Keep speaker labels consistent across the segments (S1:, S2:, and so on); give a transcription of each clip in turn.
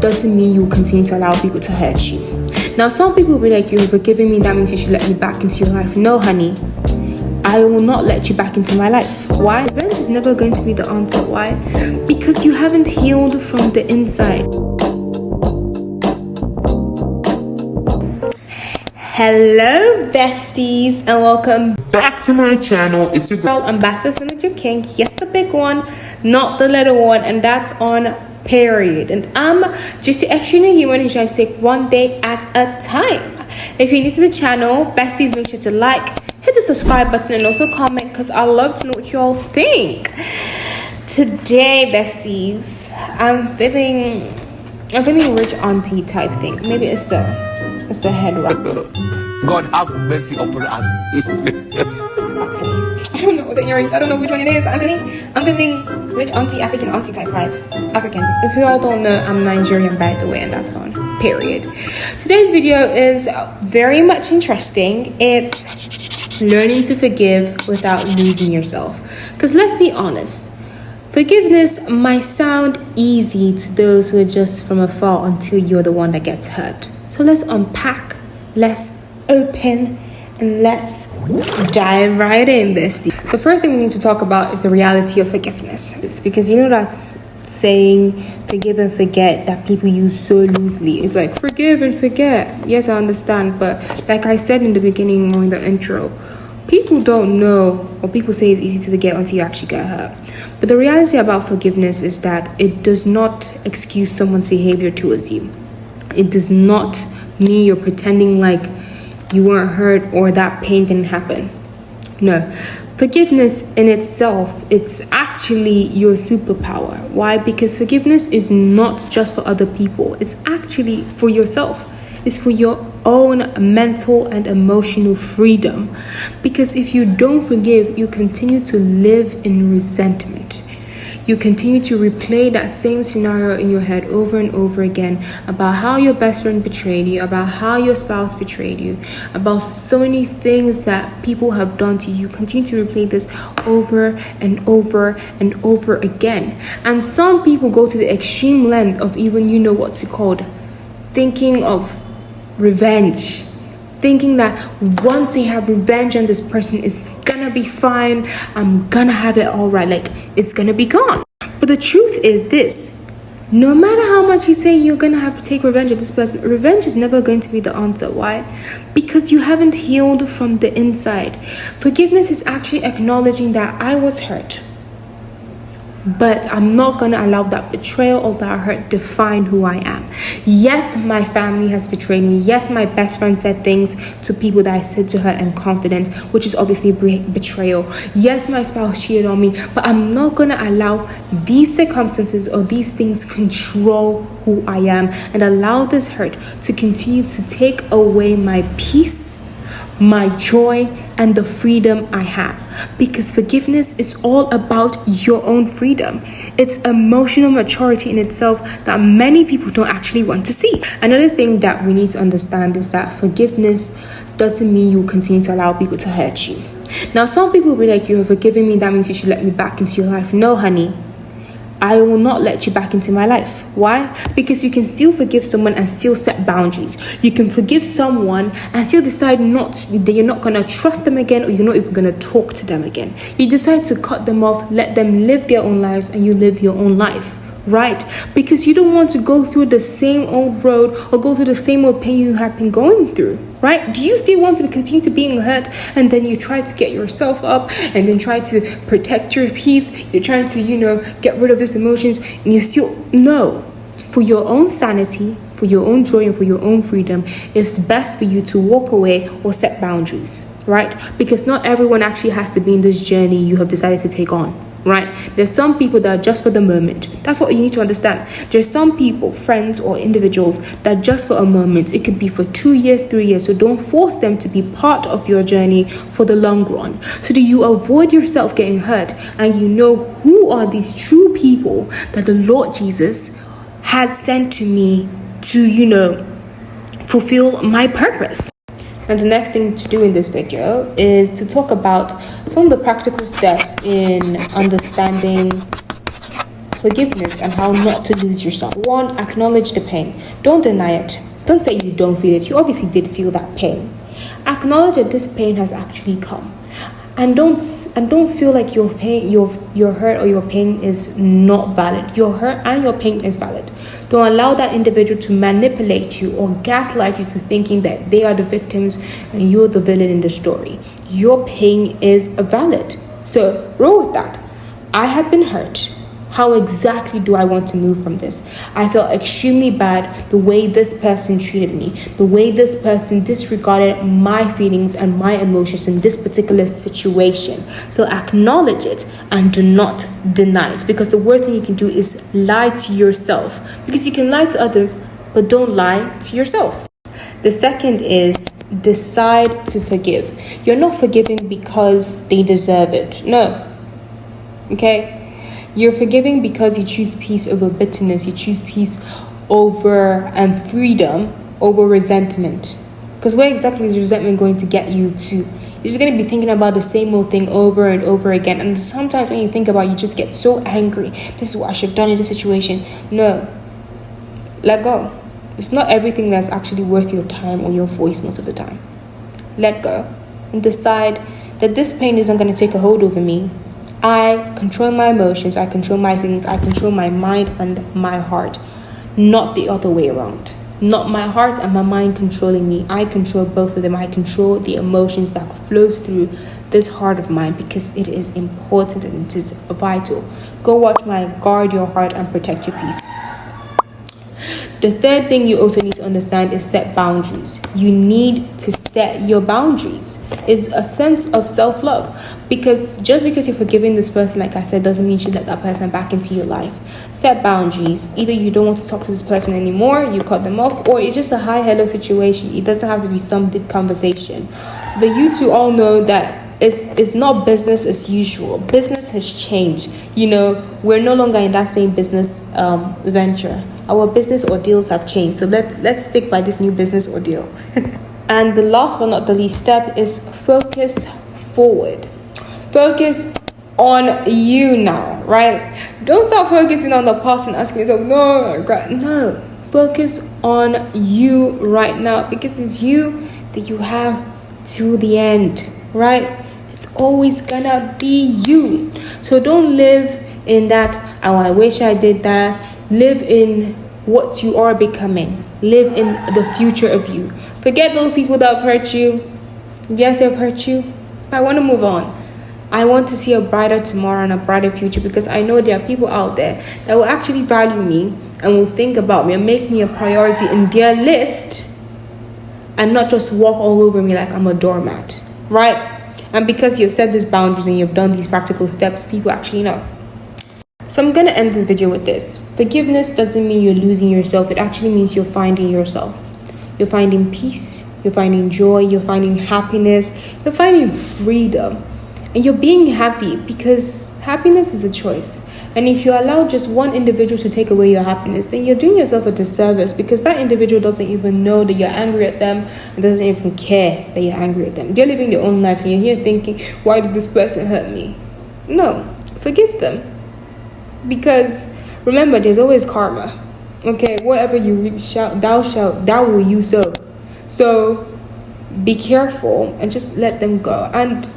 S1: doesn't mean you continue to allow people to hurt you. Now, some people will be like, you're forgiving me, that means you should let me back into your life. No, honey, I will not let you back into my life. Why? Revenge is never going to be the answer. Why? Because you haven't healed from the inside. Hello besties, and welcome
S2: back to my channel. It's your
S1: girl Ambassador Senator King. Yes, the big one, not the little one, and that's on period. And I'm just extremely human who tries to take one day at a time. If you're new to the channel, besties, make sure to like, hit the subscribe button, and also comment, because I love to know what you all think. Today, besties, I'm feeling rich auntie type thing. Maybe it's the head wrap.
S3: God have mercy upon us.
S1: I don't know the earrings. I don't know which one it is. I'm feeling rich auntie, African auntie type vibes. African. If you all don't know, I'm Nigerian, by the way, and that's on period. Today's video is very much interesting. It's learning to forgive without losing yourself. Because let's be honest, forgiveness might sound easy to those who are just from afar until you're the one that gets hurt. So let's unpack, let's open, and let's dive right in this. The first thing we need to talk about is the reality of forgiveness. It's because you know that's saying forgive and forget that people use so loosely. It's like forgive and forget. Yes, I understand, but like I said in the beginning or in the intro, people don't know, or people say it's easy to forget until you actually get hurt. But the reality about forgiveness is that it does not excuse someone's behavior towards you. It does not mean you're pretending like you weren't hurt or that pain didn't happen. No. Forgiveness in itself, it's actually your superpower. Why? Because forgiveness is not just for other people. It's actually for yourself. It's for your own mental and emotional freedom. Because if you don't forgive, you continue to live in resentment. You continue to replay that same scenario in your head over and over again about how your best friend betrayed you, about how your spouse betrayed you, about so many things that people have done to you. You continue to replay this over and over and over again. And some people go to the extreme length of even, what's it called, thinking of revenge. Thinking that once they have revenge on this person, it's gonna be fine. I'm gonna have it all right. Like, it's gonna be gone. But the truth is this. No matter how much you say you're gonna have to take revenge on this person, revenge is never going to be the answer. Why? Because you haven't healed from the inside. Forgiveness is actually acknowledging that I was hurt, but I'm not going to allow that betrayal or that hurt define who I am. Yes, my family has betrayed me. Yes, my best friend said things to people that I said to her in confidence, which is obviously betrayal. Yes, my spouse cheated on me, but I'm not going to allow these circumstances or these things control who I am and allow this hurt to continue to take away my peace, my joy, and the freedom I have. Because forgiveness is all about your own freedom. It's emotional maturity in itself that many people don't actually want to see. Another thing that we need to understand is that forgiveness doesn't mean you continue to allow people to hurt you. Now, some people will be like, you're forgiving me, that means you should let me back into your life. No, honey, I will not let you back into my life. Why? Because you can still forgive someone and still set boundaries. You can forgive someone and still decide that you're not going to trust them again, or you're not even going to talk to them again. You decide to cut them off, let them live their own lives, and you live your own life. Right? Because you don't want to go through the same old road or go through the same old pain you have been going through. Right? Do you still want to continue to being hurt, and then you try to get yourself up and then try to protect your peace? You're trying to, get rid of these emotions, and you still, no. For your own sanity, for your own joy, and for your own freedom, it's best for you to walk away or set boundaries. Right? Because not everyone actually has to be in this journey you have decided to take on. Right? There's some people that are just for the moment. That's what you need to understand. There's some people, friends or individuals, that just for a moment. It could be for 2 years, 3 years. So don't force them to be part of your journey for the long run. So that you avoid yourself getting hurt, and you know who are these true people that the Lord Jesus has sent to me to, fulfill my purpose. And the next thing to do in this video is to talk about some of the practical steps in understanding forgiveness and how not to lose yourself. One, acknowledge the pain. Don't deny it. Don't say you don't feel it. You obviously did feel that pain. Acknowledge that this pain has actually come. And don't feel like your pain, your hurt or your pain is not valid. Your hurt and your pain is valid. Don't allow that individual to manipulate you or gaslight you to thinking that they are the victims and you're the villain in the story. Your pain is valid. So roll with that. I have been hurt. How exactly do I want to move from this? I felt extremely bad the way this person treated me, the way this person disregarded my feelings and my emotions in this particular situation. So acknowledge it and do not deny it, because the worst thing you can do is lie to yourself, because you can lie to others, but don't lie to yourself. The second is decide to forgive. You're not forgiving because they deserve it. No. Okay? You're forgiving because you choose peace over bitterness. You choose peace over freedom over resentment. Because where exactly is resentment going to get you to? You're just going to be thinking about the same old thing over and over again. And sometimes when you think about it, you just get so angry. This is what I should have done in this situation. No. Let go. It's not everything that's actually worth your time or your voice most of the time. Let go. And decide that this pain isn't going to take a hold over me. I control my emotions, I control my feelings, I control my mind and my heart, not the other way around. Not my heart and my mind controlling me. I control both of them. I control the emotions that flows through this heart of mine, because it is important and it is vital. Go watch my Guard Your Heart and Protect Your Peace. The third thing you also need to understand is set boundaries. You need to set your boundaries. It's a sense of self-love. Because just because you're forgiving this person, like I said, doesn't mean you should let that person back into your life. Set boundaries. Either you don't want to talk to this person anymore, you cut them off, or it's just a hi, hello situation. It doesn't have to be some deep conversation. So that you two all know that it's not business as usual. Business has changed. You know, we're no longer in that same business venture. Our business ordeals have changed. So let's stick by this new business ordeal. And the last but not the least step is focus forward. Focus on you now, right? Don't stop focusing on the past and asking yourself, no. Focus on you right now, because it's you that you have to the end, right? It's always gonna be you. So don't live in that, oh, I wish I did that. Live in what you are becoming. Live in the future of you. Forget those people that have hurt you. Yes, they've hurt you. I want to move on. I want to see a brighter tomorrow and a brighter future, because I know there are people out there that will actually value me and will think about me and make me a priority in their list, and not just walk all over me like I'm a doormat, right? And because you've set these boundaries and you've done these practical steps, people actually know. So I'm going to end this video with this. Forgiveness doesn't mean you're losing yourself. It actually means you're finding yourself. You're finding peace. You're finding joy. You're finding happiness. You're finding freedom. And you're being happy, because happiness is a choice. And if you allow just one individual to take away your happiness, then you're doing yourself a disservice, because that individual doesn't even know that you're angry at them and doesn't even care that you're angry at them. They're living their own life and you're here thinking, why did this person hurt me? No, forgive them. Because remember, there's always karma. Okay, whatever you reap, thou will you sow. So be careful and just let them go. And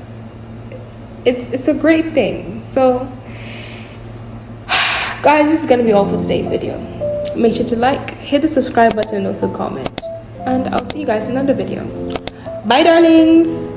S1: it's a great thing. So guys, this is gonna be all for today's video. Make sure to like, hit the subscribe button, and also comment. And I'll see you guys in another video. Bye, darlings.